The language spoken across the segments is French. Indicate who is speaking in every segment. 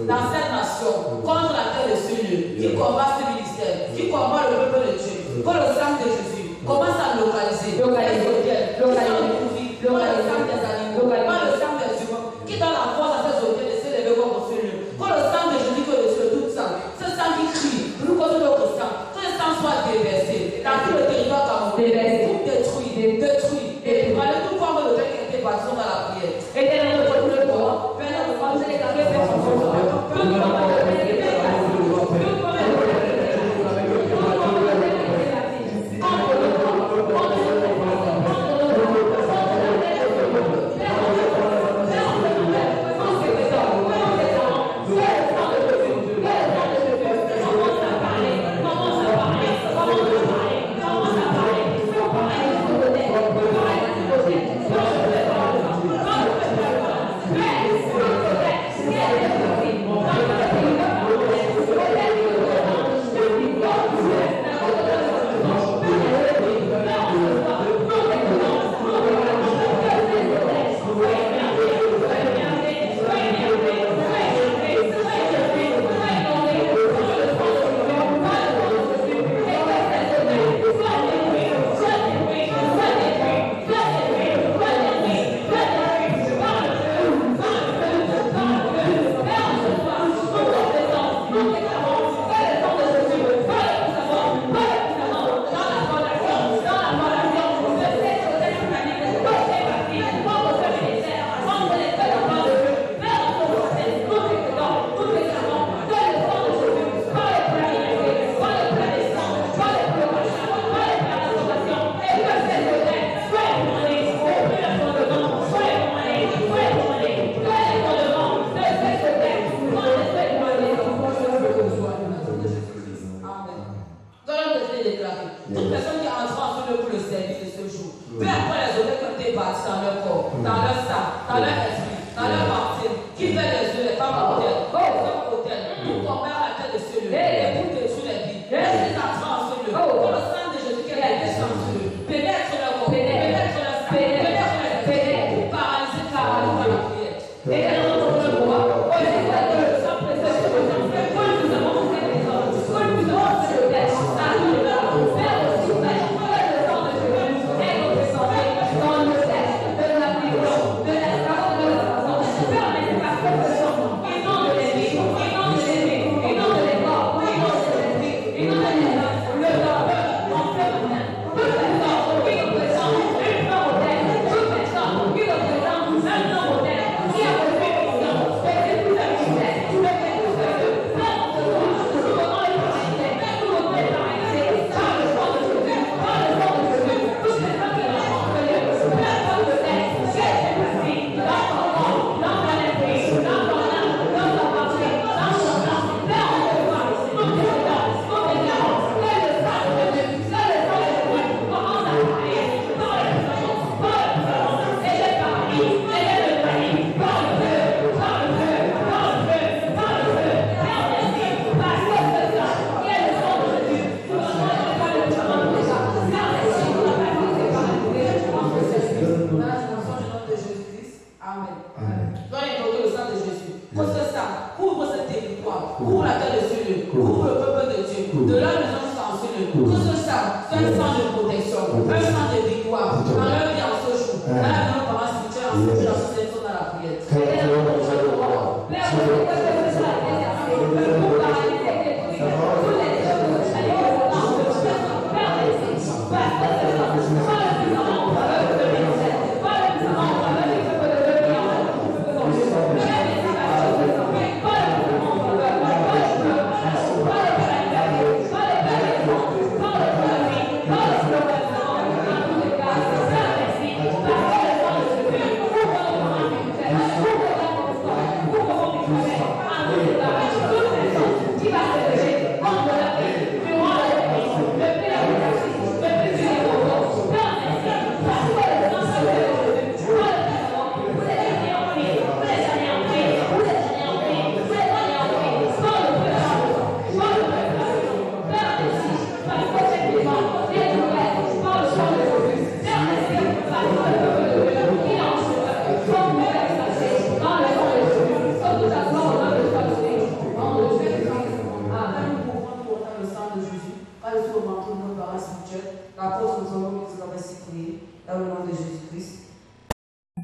Speaker 1: dans cette nation, contre laquelle je suis lieu, qui combat ce ministère, qui combat le peuple de Dieu, que le sang de Jésus commence à localiser, le sang des animaux, pas le sang des humains, qui donne la force à ces hôtels de s'élever contre ce lieu. Que le sang de Jésus, que le tout sang, ce sang qui crie, nous cause notre sang, que le sang soit déversé dans tout le territoire camerounais, tout détruit, et allez tout forme de telle qui était bâti dans la prière. Et dans notre corps, Père, nous pensons les garder faire son corps.
Speaker 2: Amen.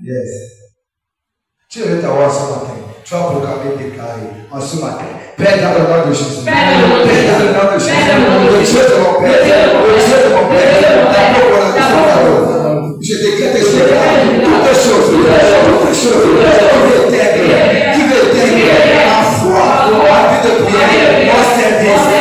Speaker 2: Yes. Tu es ta voix ce matin. Tu vas proclamer, déclarer en ce matin. Père, dans le nom de Jésus. Père, dans le nom de Jésus. Le Dieu de mon Père. Le Dieu de mon Père. Je déclare tes choses. Toutes les choses. Qui veut t'aider en foi, en vie de prière, en service.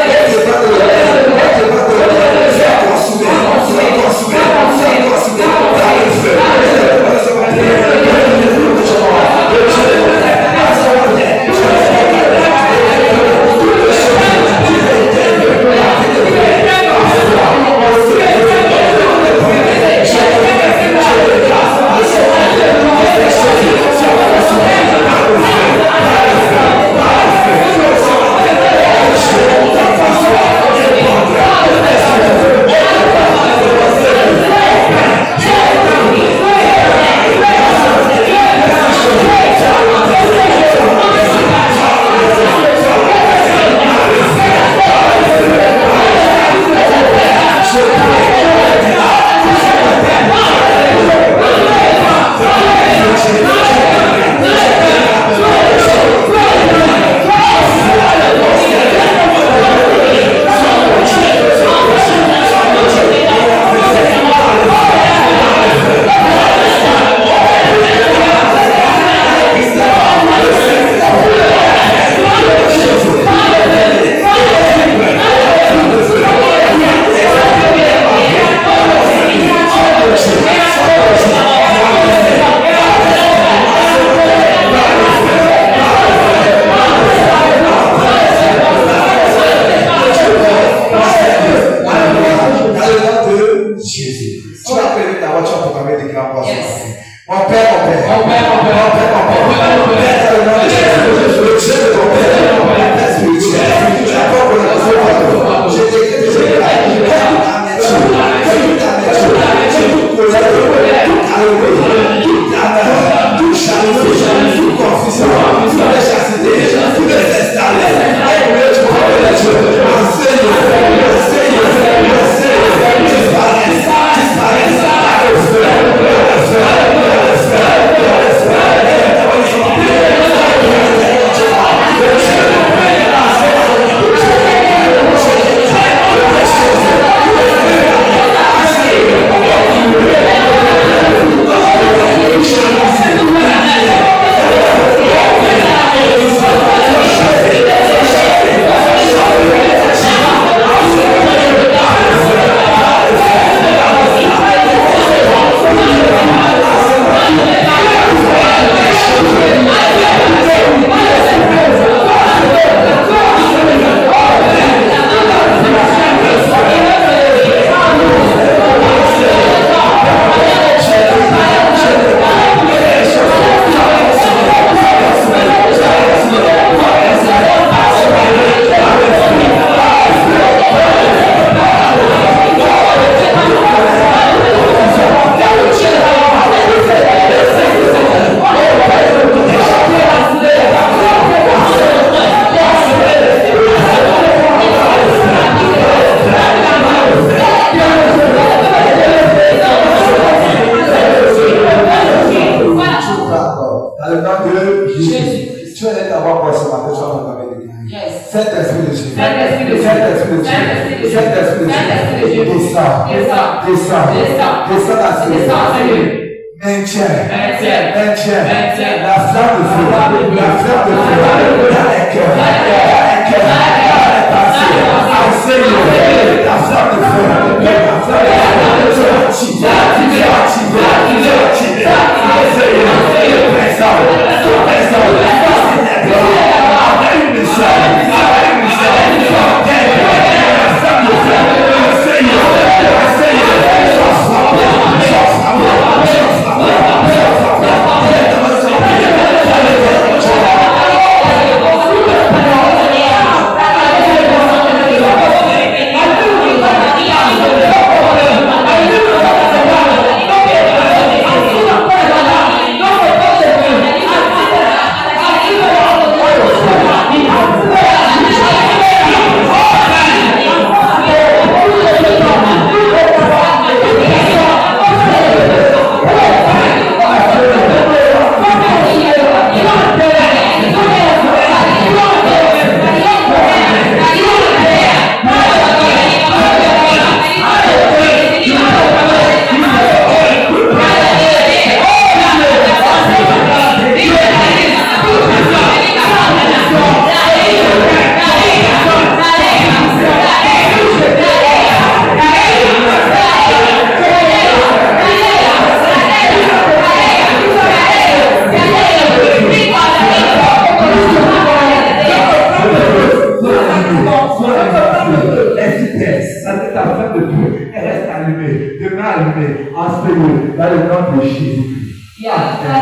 Speaker 2: et reste allumé, demeure allumé, aspect-le, dans le nom de Jésus-Christ.
Speaker 1: Yaka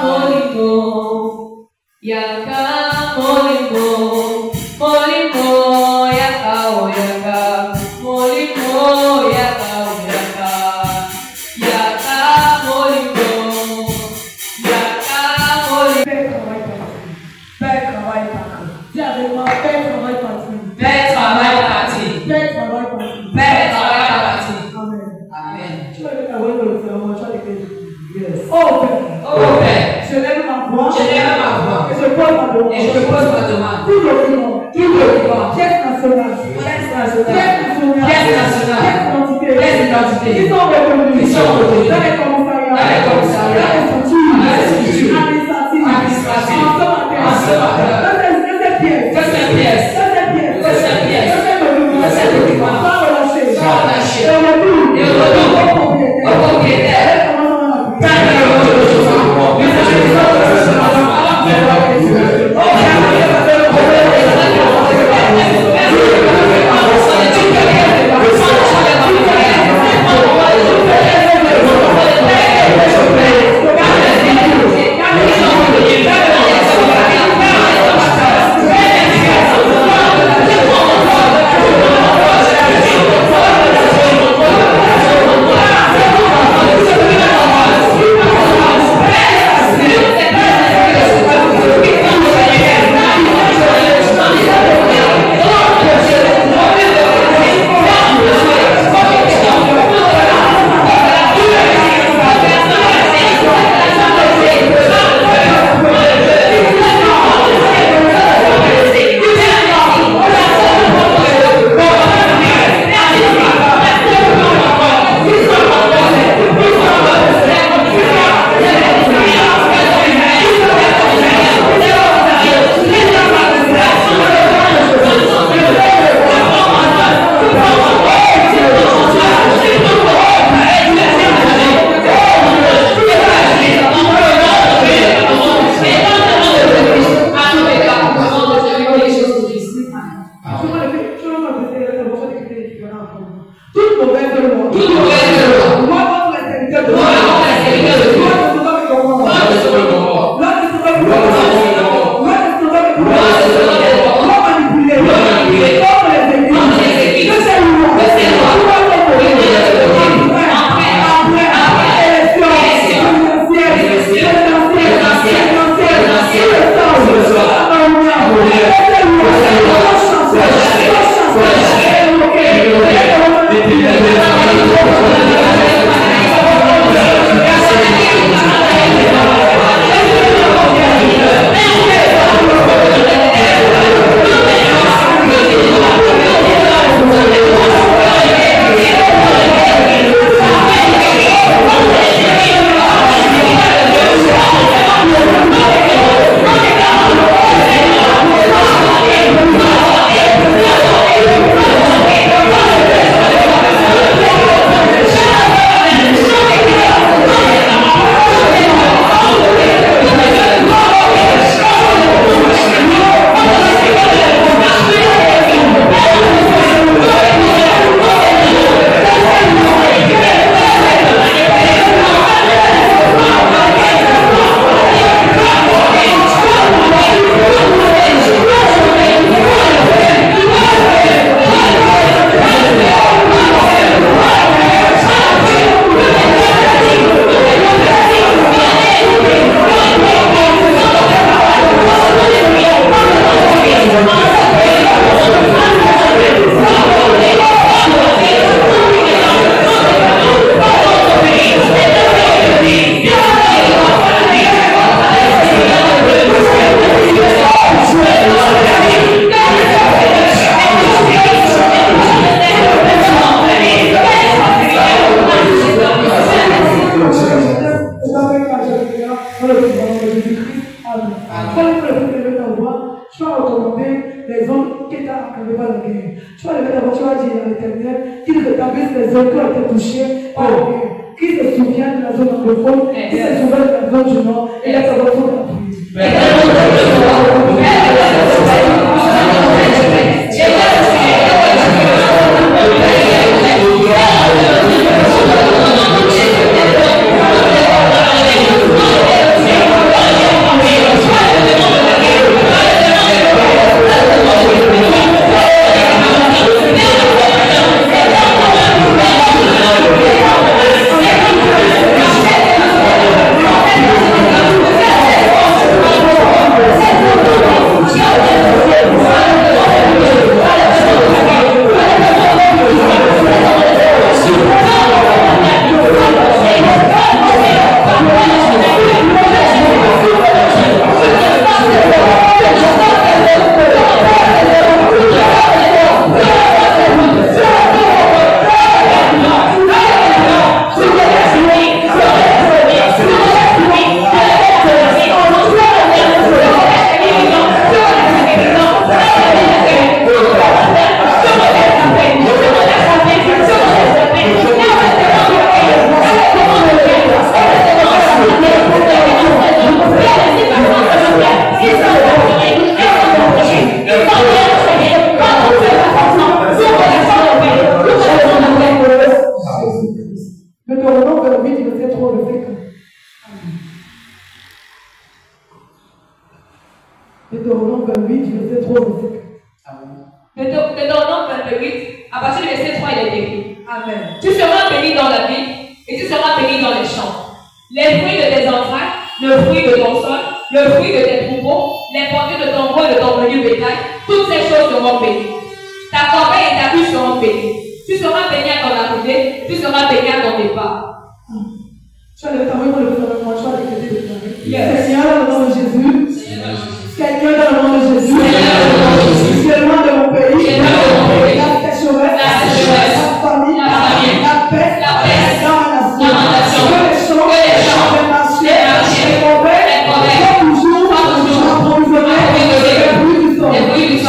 Speaker 1: molimo, yaka molimo, molimo, yaka o yaka, molimo, yaka o yaka, yaka molimo, yaka molimo.
Speaker 3: Bel travail parti. Dis avec moi, bel travail parti.
Speaker 1: Bel travail parti.
Speaker 3: Bel travail parti.
Speaker 1: Bel travail parti.
Speaker 3: Amen.
Speaker 1: Amen.
Speaker 3: Tu vas mettre la voix dans le ferment, tu vas déclarer. Yes. Oh Père.
Speaker 1: Oh Père.
Speaker 3: Je lève ma voix.
Speaker 1: Je lève ma voix.
Speaker 3: Et je pose ma demande.
Speaker 1: Et je pose ma demande.
Speaker 3: Tout document.
Speaker 1: Tout document.
Speaker 3: Pièce nationale.
Speaker 1: Pièce nationale.
Speaker 3: Pièce nationale.
Speaker 1: Pièce nationale.
Speaker 3: Pièce d'identité.
Speaker 1: Pièce d'identité.
Speaker 3: Qui sont retenus.
Speaker 1: Qui sont retenus.
Speaker 3: Dans les commissariats.
Speaker 1: Dans les commissariats.
Speaker 3: Dans les structures.
Speaker 1: Dans les structures.
Speaker 3: Administratives.
Speaker 1: Administratives.
Speaker 3: En ce matin.
Speaker 1: En ce matin.
Speaker 3: Dans cette pièce.
Speaker 1: Dans cette pièce.
Speaker 3: Dans cette pièce.
Speaker 1: Dans cette pièce.
Speaker 3: Dans cette document. Sans relâcher.
Speaker 1: Sans relâcher.
Speaker 3: Et retour.
Speaker 1: Et retour. Au propriétaire.
Speaker 3: Tu vas lever d'abord, tu vas dire à l'Éternel qu'il rétablisse les zones qui ont été touchées par le guerre. Qu'il se souvienne de la zone anglophone, qu'il se souvienne de la zone du Nord, et là, ça va tout la Deutéronome 28, verset 3, verset 4. Deutéronome 28, verset 3, verset 4.
Speaker 1: Deutéronome 28, à partir du verset 3, il est écrit.
Speaker 3: Amen.
Speaker 1: Tu seras béni dans la ville et tu seras béni dans les champs. Les fruits de tes entrailles, le fruit de ton sol, le fruit de tes troupeaux, les portées de ton bois et de ton menu bétail, toutes ces choses seront bénies. Ta corbeille et ta cuisse seront bénies. Tu seras béni à ton arrivée, tu seras béni à ton départ.
Speaker 3: Tu as levé ta main pour le faire avec moi, tu as décrété de Seigneur, dans le nom de Jésus. Seigneur, dans le nom de Jésus. C'est loin de mon pays. La sécheresse, la famille, la paix, dans ma nation. Que les champs, les marchés, les mauvais, toujours approvisionner les fruits du sol. Les fruits du sol.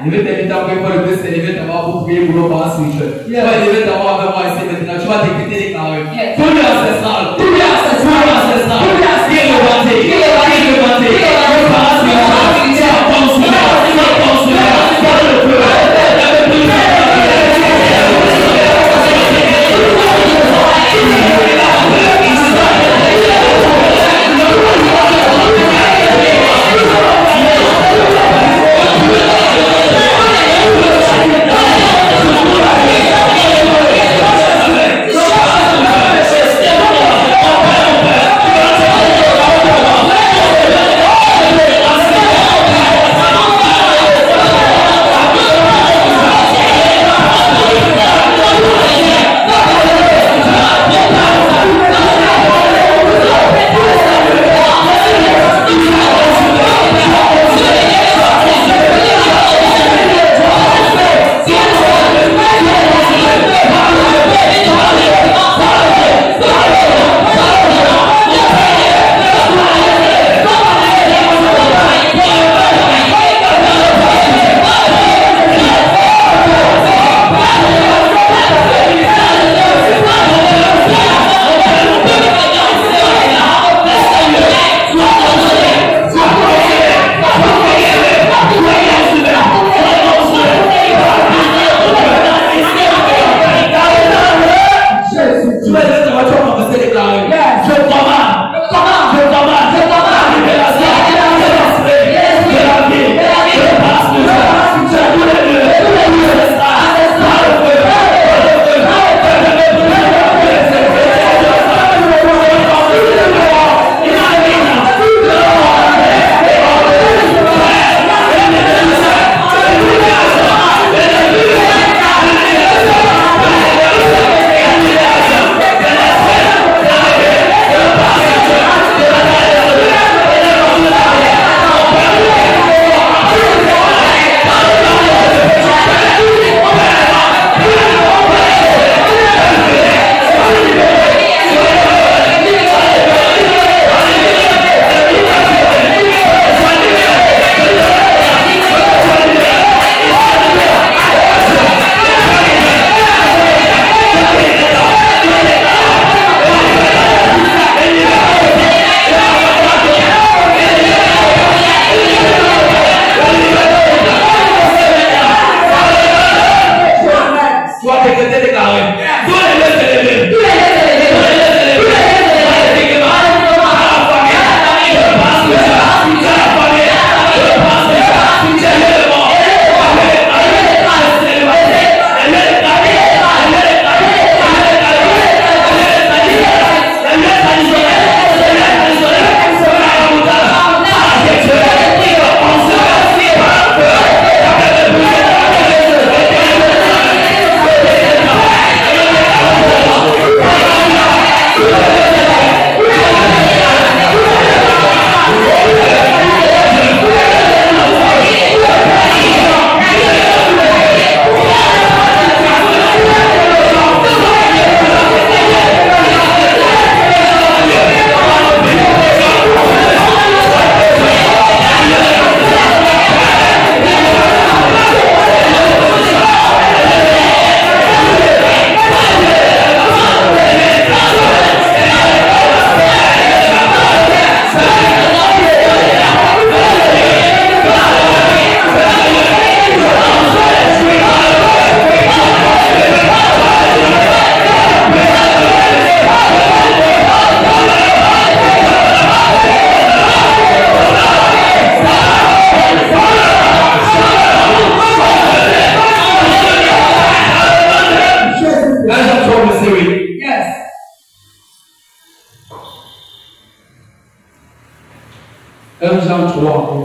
Speaker 4: Je vais t'inviter à prier pour le plus élevé d'abord pour prier pour nos parents spirituels. Tu vas élever d'abord avec moi ici maintenant. Tu vas décréter des carrés. Tout le ancestral. Tout le ancestral. Tout le ancestral. Tout le ancestral. Qui est levanté. Qui est levanté. Nos parents spirituels. Tu vas construire. Tu vas construire. Par le feu. Avec le feu.
Speaker 5: Yes.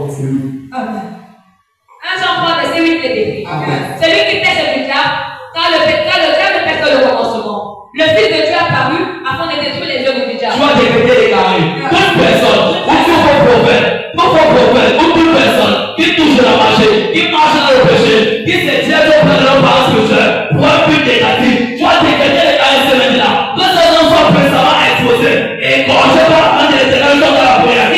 Speaker 4: c'est lui.
Speaker 3: Amen.
Speaker 5: 1 Jean 3, verset 8 est écrit.
Speaker 4: Amen.
Speaker 5: Celui qui teste du diable, car le pète le commencement. Le Fils de Dieu a paru afin de détruire les œuvres du diable.
Speaker 4: Tu vas décréter les carrés. Toute personne, ou tout faux prophète, ou toute personne qui touche la magie, qui marche dans le péché, qui se tient auprès de leur parents spirituels, pour un but négatif, tu vas décréter les carrés ce matin-là. Que ces gens soient puissamment exposés et gorgés par la main de l'Éternel dans la prière.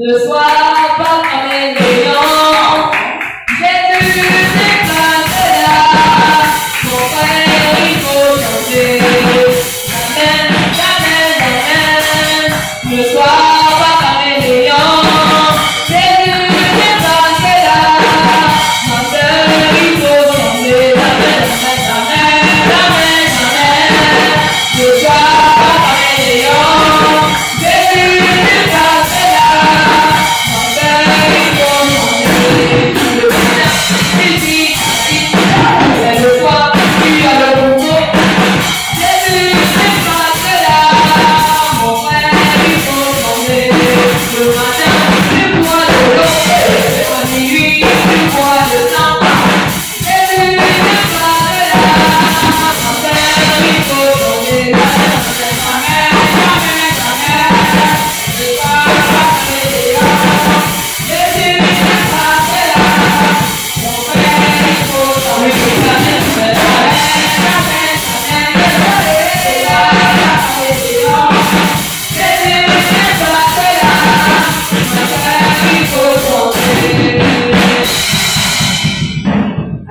Speaker 5: Ne sois pas comme un néant. Jésus n'est pas là. Mon frère, il faut chanter. Amen, amen, amen. Ne sois pas comme un néant. Jésus n'est pas là. Ma soeur, il faut chanter. Amen, amen, amen, amen. Ne sois pas comme un néant. Jésus n'est pas là.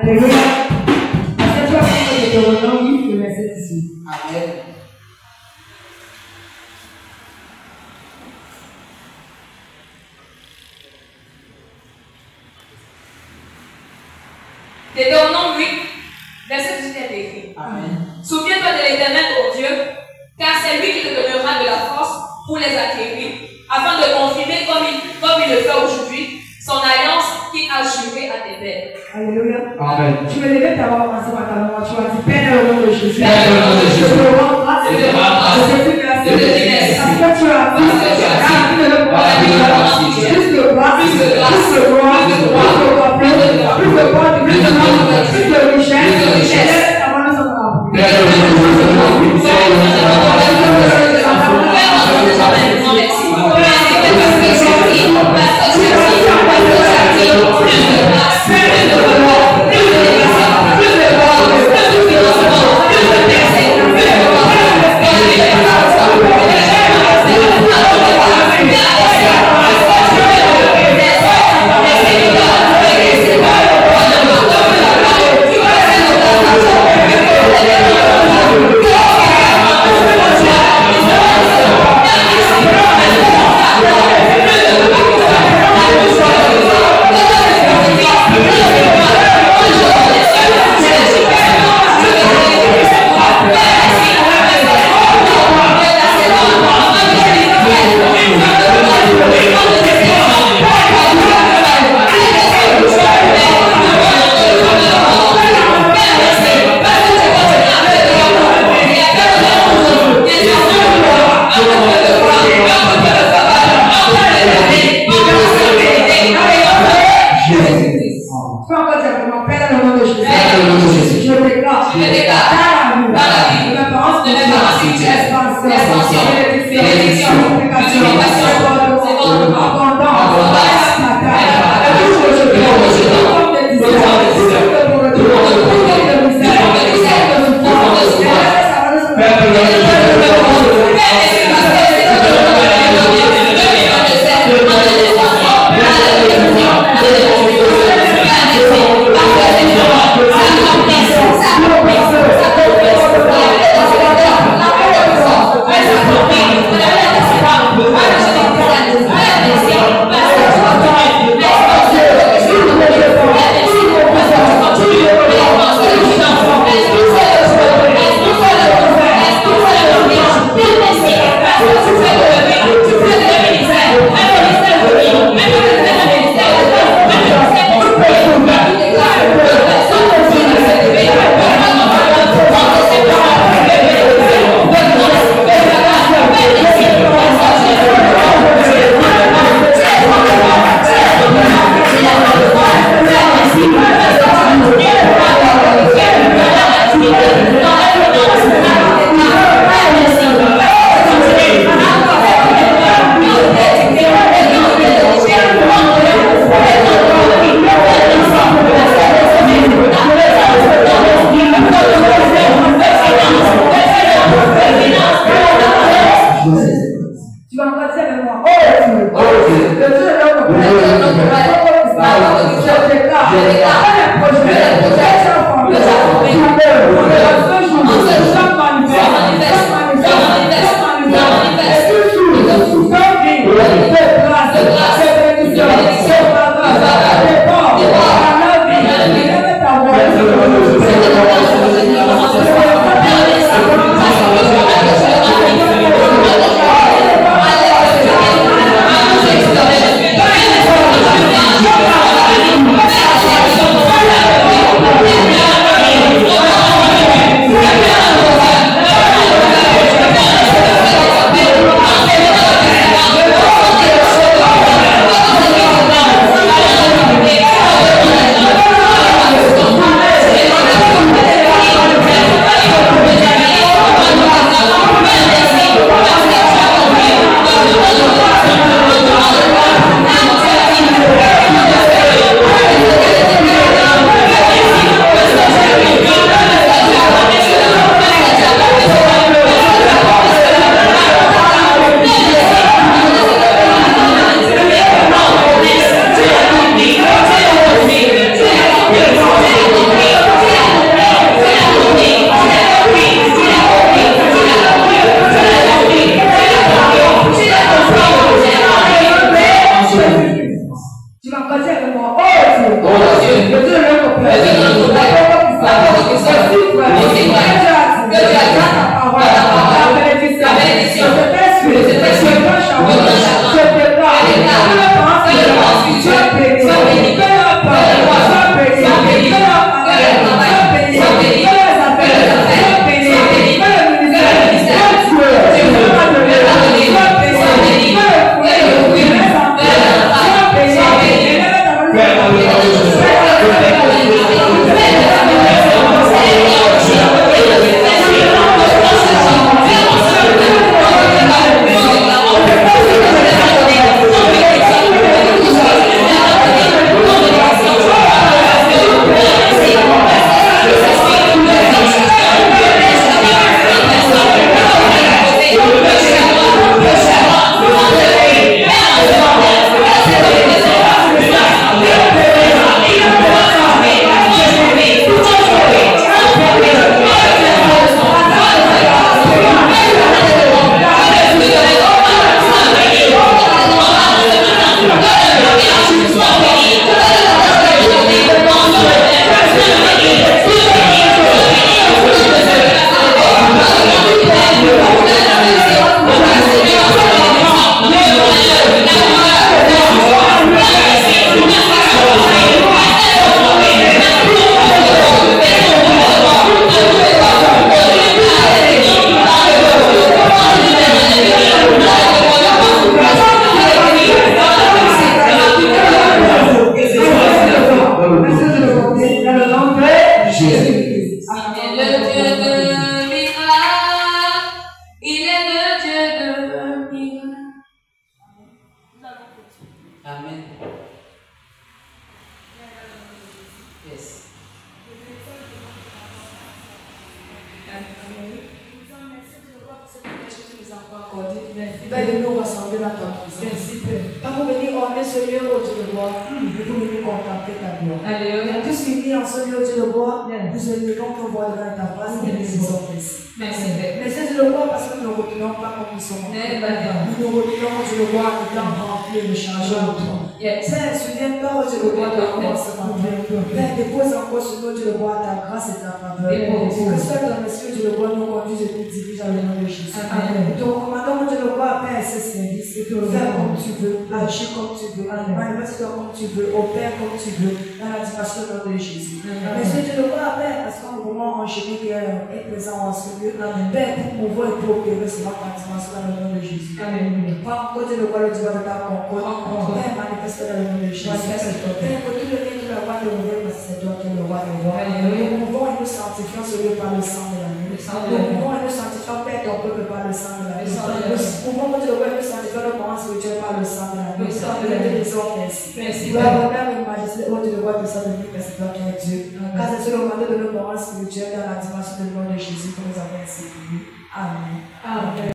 Speaker 3: Alléluia. Cette fois, c'est Deutéronome, le verset ici.
Speaker 1: Amen.
Speaker 5: Deutéronome 8, verset 18 est écrit.
Speaker 1: Amen.
Speaker 5: Souviens-toi de l'Éternel ton Dieu, car c'est lui qui te donnera de la force pour les acquérir, afin de confirmer comme il le fait aujourd'hui, son alliance qu'il a juré à tes pères.
Speaker 3: Alléluia.
Speaker 4: Amen.
Speaker 3: Tu veux lever ta voix en ce matin, tu vas dire Père dans le nom de Jésus.
Speaker 4: Père dans le nom de Jésus.
Speaker 3: Je te rends grâce.
Speaker 4: Je te rends grâce.
Speaker 3: Je te remercie.
Speaker 4: Je te remercie.
Speaker 3: Parce que tu as fait.
Speaker 4: Parce que tu as fait.
Speaker 3: Plus de gloire.
Speaker 4: Plus de gloire.
Speaker 3: Plus de gloire.
Speaker 5: Plus de gloire.
Speaker 3: Plus de gloire.
Speaker 5: Plus de gloire.
Speaker 3: Plus de gloire. Plus de gloire. Plus de gloire. Plus de richesse.
Speaker 4: Plus de richesse.
Speaker 3: Et avant de s'en aller.
Speaker 4: Père dans le nom de Jésus. Père dans le nom de Jésus.
Speaker 5: Plus
Speaker 3: Fais encore simplement, Père, dans le nom de Jésus. Je déclare
Speaker 5: dans la vie,
Speaker 3: de mes parents spirituels, expansion, bénédiction, multiplication,
Speaker 1: Yes.
Speaker 3: Père, de nous rassembler dans ta présence. Pas pour venir honner ce lieu où tu le vois, mais pour venir contempler ta gloire.
Speaker 1: Alléluia.
Speaker 3: Tout ce qui vit en ce lieu où tu le vois, nous aimons qu'on voit devant ta face et nous sommes ici.
Speaker 1: Merci.
Speaker 3: Mais si tu le vois, parce que nous ne reculons pas comme nous sommes. Nous nous reculons quand tu le vois, nous t'en remplir le changement. Père, souviens-toi où tu le vois de commencement. Père, dépose encore sur nous, tu le vois, ta grâce et ta faveur. Que seul ton esprit, tu le vois, nous conduise et nous dirige dans le nom de Jésus. Nous recommandons que tu le vois, Père, ce service. Fais comme tu veux, agis comme tu veux, manifeste-toi comme tu veux, opère comme tu veux, dans la dimension du nom de Jésus. Mais si tu le vois, Père, parce qu'en moment enchaîné qui est présent en ce lieu, Père, pour pouvoir et pour opérer cela dans la dimension dans le nom de Jésus. Pas encore tu le vois, le divan de ta concorde. Père, manifeste dans le nom de Jésus. Père, que tout le monde qui le voit de ouvrir, parce que c'est toi qui le vois de voir. Nous pouvons et nous sanctifions ce lieu par le sang de l'année. Nous pouvons et nous sanctifions, Père, ton peuple par le sang de l'année. Nous pouvons que tu le vois et nous sanctifions nos parents spirituels par le sang de l'année. Nous te disons merci. Gloire, honneur et majesté, où tu le vois, descend de nous, parce que c'est toi qui es Dieu. Car c'est le mandat de nos parents spirituels dans la dimension du nom de Jésus que nous avons ainsi. Amen. Amen.